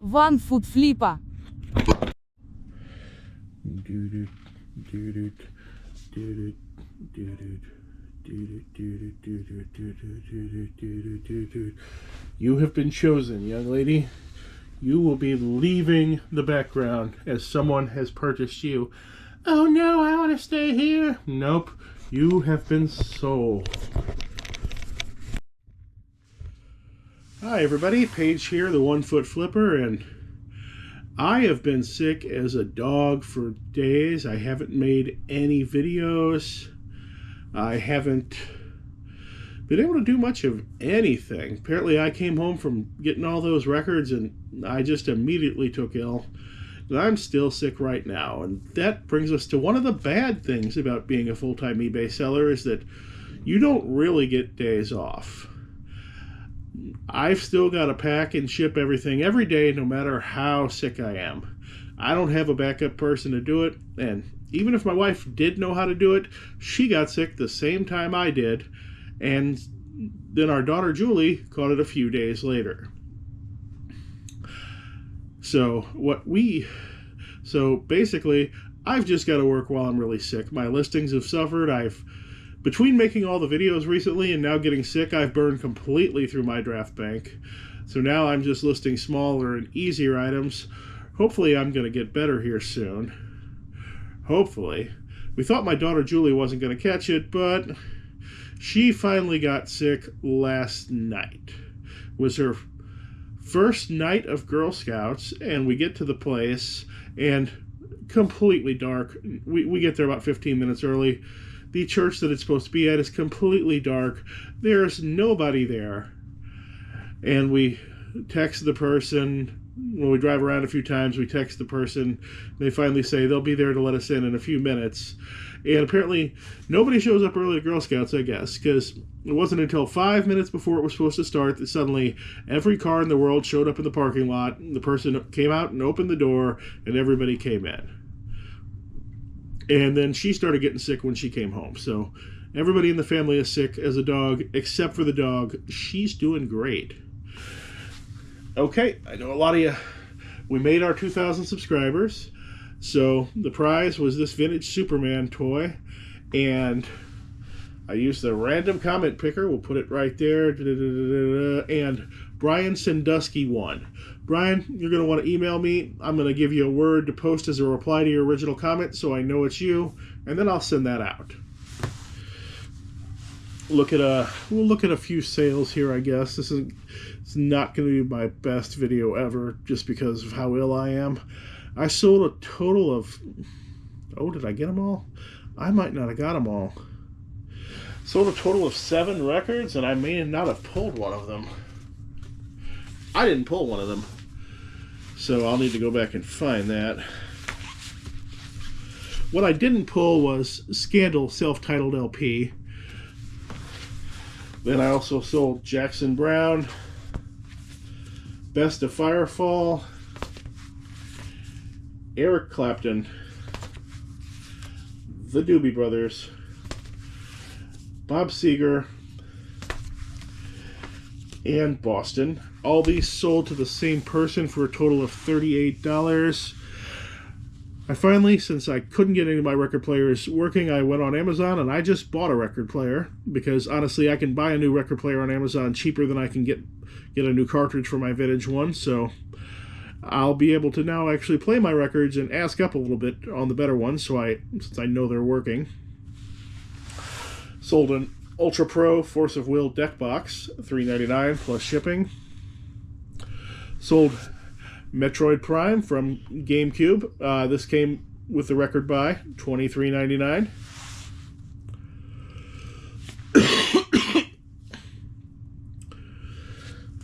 onefootflipper. You have been chosen, young lady. You will be leaving the background as someone has purchased you. Oh no, I want to stay here. Nope, you have been sold. Hi everybody, Paige here, the 1 Foot Flipper, and I have been sick as a dog for days. I haven't made any videos. I haven't been able to do much of anything. Apparently I came home from getting all those records and I just immediately took ill. And I'm still sick right now. And that brings us to one of the bad things about being a full-time eBay seller is that you don't really get days off. I've still got to pack and ship everything every day, no matter how sick I am. I don't have a backup person to do it, and even if my wife did know how to do it, she got sick the same time I did, and then our daughter Julie caught it a few days later. So basically, I've just got to work while I'm really sick. My listings have suffered. Between making all the videos recently and now getting sick, I've burned completely through my draft bank. So now I'm just listing smaller and easier items. Hopefully I'm going to get better here soon. Hopefully. We thought my daughter Julie wasn't going to catch it, but she finally got sick last night. It was her first night of Girl Scouts, and we get to the place, and completely dark. We get there about 15 minutes early. The church that it's supposed to be at is completely dark. There's nobody there. And we text the person. When we drive around a few times, we text the person. They finally say they'll be there to let us in a few minutes. And apparently, nobody shows up early at Girl Scouts, I guess, because it wasn't until 5 minutes before it was supposed to start that suddenly every car in the world showed up in the parking lot. The person came out and opened the door, and everybody came in. And then she started getting sick when she came home. So everybody in the family is sick as a dog, except for the dog. She's doing great. Okay, I know a lot of you. We made our 2,000 subscribers. So the prize was this vintage Superman toy. And I used the random comment picker. We'll put it right there. And Brian Sandusky won. Brian, you're going to want to email me. I'm going to give you a word to post as a reply to your original comment so I know it's you, and then I'll send that out. We'll look at a few sales here, I guess. It's not going to be my best video ever just because of how ill I am. I sold a total of... Oh, did I get them all? I might not have got them all. Sold a total of 7 records, and I may not have pulled one of them. I didn't pull one of them. So I'll need to go back and find that. What I didn't pull was Scandal self-titled LP. Then I also sold Jackson Browne, Best of Firefall, Eric Clapton, the Doobie Brothers, Bob Seger, and Boston. All these sold to the same person for a total of $38. I finally, since I couldn't get any of my record players working, I went on Amazon and I just bought a record player because honestly I can buy a new record player on Amazon cheaper than I can get a new cartridge for my vintage one. So I'll be able to now actually play my records and ask up a little bit on the better ones since I know they're working. Sold an Ultra Pro Force of Will deck box, $3.99 plus shipping. Sold Metroid Prime from GameCube. This came with the record buy, $23.99.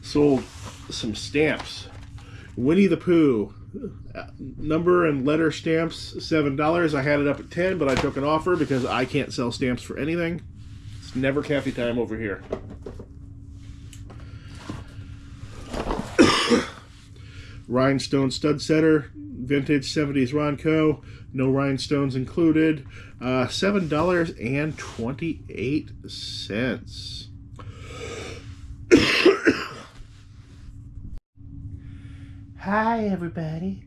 Sold some stamps. Winnie the Pooh, number and letter stamps, $7. I had it up at $10, but I took an offer because I can't sell stamps for anything. It's never Caffey time over here. Rhinestone stud setter, vintage 70s Ronco, no rhinestones included, $7.28. Hi, everybody.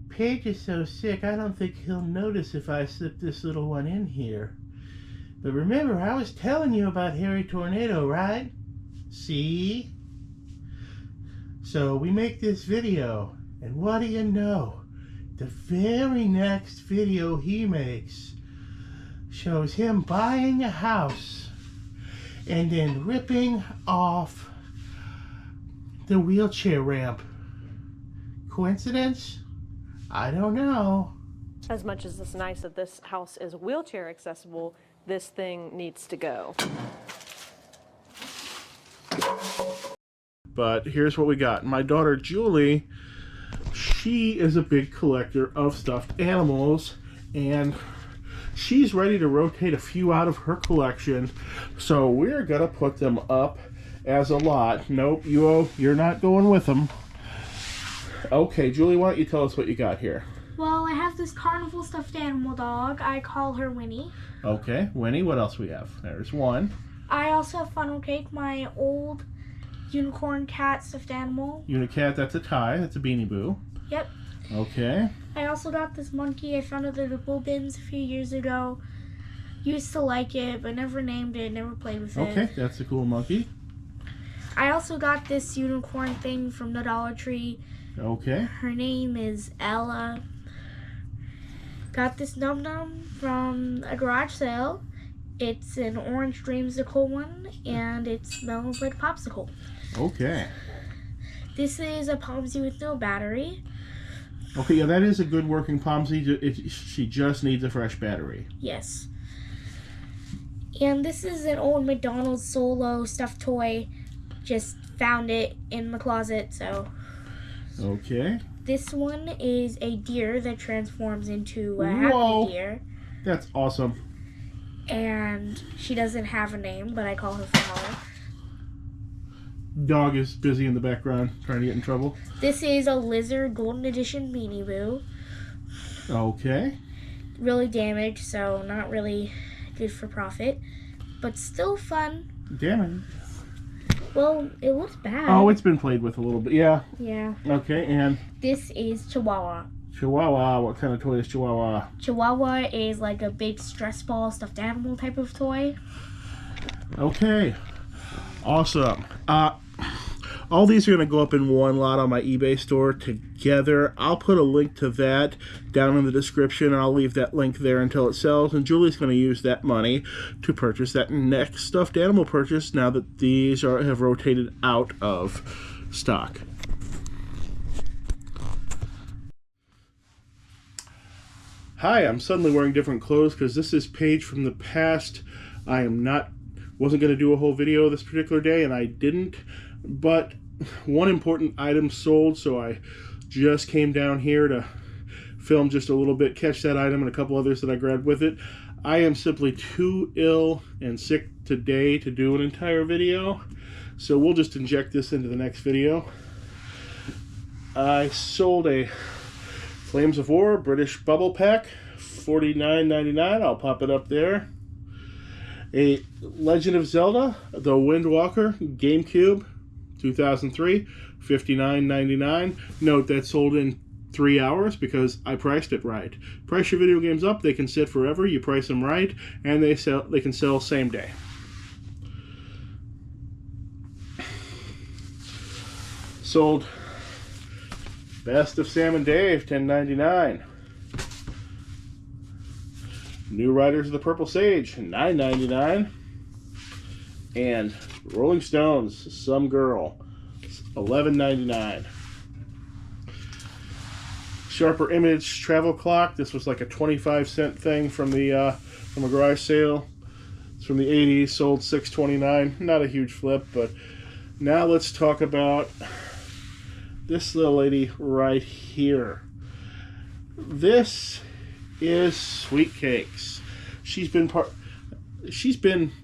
Paige is so sick, I don't think he'll notice if I slip this little one in here. But remember, I was telling you about Hairy Tornado, right? See? So we make this video, and what do you know? The very next video he makes shows him buying a house and then ripping off the wheelchair ramp. Coincidence? I don't know. As much as it's nice that this house is wheelchair accessible, this thing needs to go. But here's what we got. My daughter Julie, she is a big collector of stuffed animals, and she's ready to rotate a few out of her collection. So we're gonna put them up as a lot. Nope, you're not going with them. Okay, Julie, why don't you tell us what you got here? Well, I have this carnival stuffed animal dog. I call her Winnie. Okay, Winnie, what else we have? There's one. I also have Funnel Cake, my old unicorn cat stuffed animal. Unicat, that's a tie. That's a Beanie Boo. Yep. Okay. I also got this monkey. I found it at the Bull Bins a few years ago. Used to like it, but never named it, never played with it. Okay, that's a cool monkey. I also got this unicorn thing from the Dollar Tree. Okay. Her name is Ella. Got this gnome from a garage sale. It's an orange dreamsicle one, and it smells like popsicle. Okay. This is a Pomsy with no battery. Okay, yeah, that is a good working Pomsy. She just needs a fresh battery. Yes. And this is an old McDonald's Solo stuffed toy. Just found it in the closet, so. Okay. This one is a deer that transforms into a Whoa. happy deer. That's awesome. And she doesn't have a name, but I call her Flower. Dog is busy in the background trying to get in trouble. This is a lizard golden edition Beanie Boo. Okay. Really damaged, so not really good for profit, but still fun. Damn it. Well, it looks bad. Oh, it's been played with a little bit. Yeah. Yeah. Okay, and This is Chihuahua. Chihuahua. What kind of toy is Chihuahua? Chihuahua is like a big stress ball stuffed animal type of toy. Okay. Awesome. All these are going to go up in one lot on my eBay store together. I'll put a link to that down in the description, and I'll leave that link there until it sells. And Julie's going to use that money to purchase that next stuffed animal purchase now that these have rotated out of stock. Hi, I'm suddenly wearing different clothes because this is Paige from the past. Wasn't going to do a whole video this particular day, and I didn't. But one important item sold, so I just came down here to film just a little bit, catch that item and a couple others that I grabbed with it. I am simply too ill and sick today to do an entire video, so we'll just inject this into the next video. I sold a Flames of War British bubble pack, $49.99. I'll pop it up there. A Legend of Zelda, The Wind Walker GameCube, 2003, $59.99. Note that sold in 3 hours because I priced it right. Price your video games up, they can sit forever. You price them right, and they can sell same day. Sold Best of Sam and Dave, $10.99. New Riders of the Purple Sage, $9.99. And Rolling Stones, Some Girl, $11.99. Sharper Image travel clock. This was like a 25-cent thing from a garage sale. It's from the 80s, sold $6.29. Not a huge flip, but now let's talk about this little lady right here. This is Sweet Cakes. She's been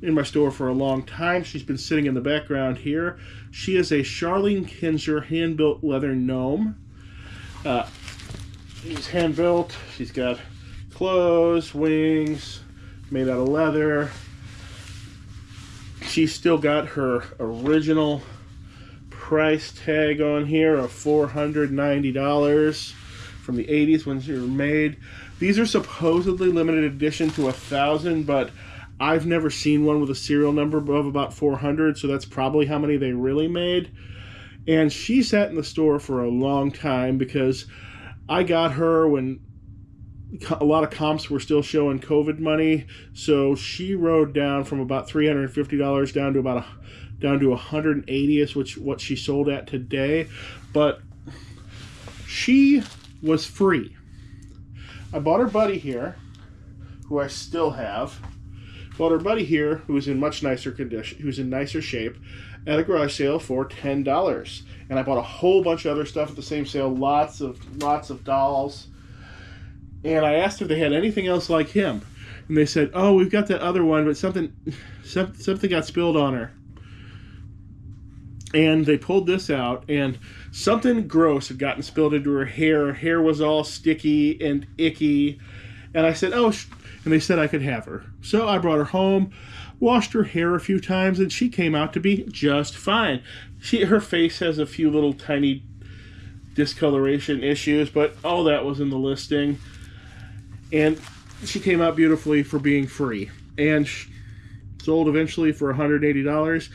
in my store for a long time. She's been sitting in the background here. She is a Charlene Kinzer hand-built leather gnome. She's hand-built. She's got clothes, wings, made out of leather. She's still got her original price tag on here of $490 from the 80s when they were made. These are supposedly limited edition to 1,000, but I've never seen one with a serial number of about 400, so that's probably how many they really made. And she sat in the store for a long time because I got her when a lot of comps were still showing COVID money, so she rode down from about $350 down to 180 is what she sold at today. But she was free. I bought her buddy here, who I still have. Bought her buddy here, who was in much nicer condition, who's in nicer shape, at a garage sale for $10. And I bought a whole bunch of other stuff at the same sale, lots of dolls. And I asked if they had anything else like him, and they said, "Oh, we've got that other one, but something got spilled on her." And they pulled this out, and something gross had gotten spilled into her hair. Her hair was all sticky and icky. And I said, "Oh," and they said I could have her. So I brought her home, washed her hair a few times, and she came out to be just fine. Her face has a few little tiny discoloration issues, but all that was in the listing. And she came out beautifully for being free. And sold eventually for $180.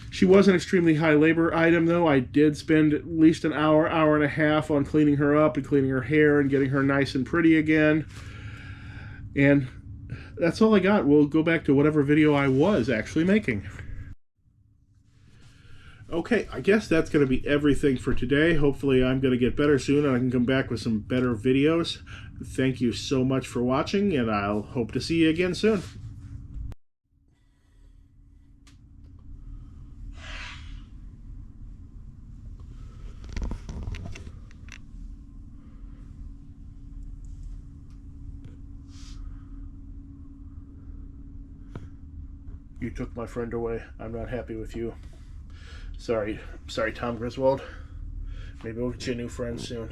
She was an extremely high labor item, though. I did spend at least an hour, hour and a half on cleaning her up and cleaning her hair and getting her nice and pretty again. And that's all I got. We'll go back to whatever video I was actually making. Okay, I guess that's going to be everything for today. Hopefully I'm going to get better soon and I can come back with some better videos. Thank you so much for watching, and I'll hope to see you again soon. You took my friend away. I'm not happy with you. Sorry, Tom Griswold. Maybe we'll get you a new friend soon.